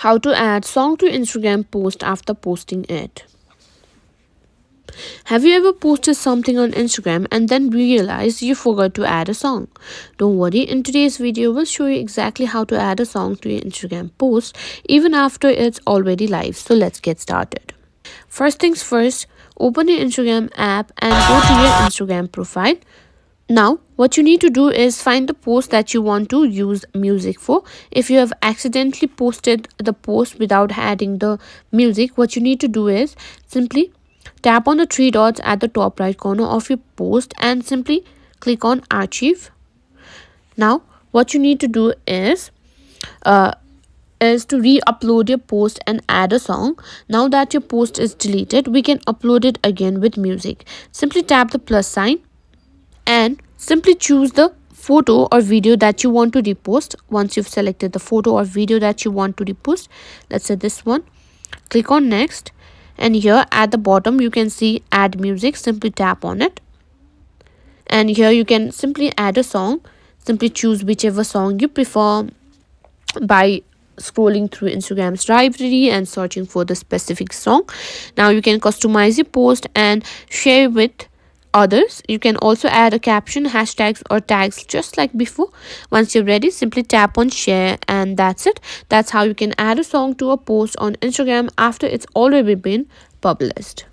How to add song to Instagram post after posting it. Have you ever posted something on Instagram and then realized you forgot to add a song? Don't worry, in today's video we'll show you exactly how to add a song to your Instagram post even after it's already live. So let's get started. First things first, open your Instagram app and go to your Instagram profile. Now, what you need to do is find the post that you want to use music for. If you have accidentally posted the post without adding the music, what you need to do is simply tap on the three dots at the top right corner of your post and simply click on archive. Now, what you need to do is to re-upload your post and add a song. Now that your post is deleted, we can upload it again with music. Simply tap the plus sign and simply choose the photo or video that you want to repost. Once you've selected the photo or video that you want to repost, let's say this one, click on next, and here at the bottom you can see add music. Simply tap on it, and here you can simply add a song. Simply choose whichever song you prefer by scrolling through Instagram's library and searching for the specific song. Now you can customize your post and share with others. You can also add a caption, hashtags or tags just like before. Once you're ready, simply tap on share, and that's it. That's how you can add a song to a post on Instagram after it's already been published.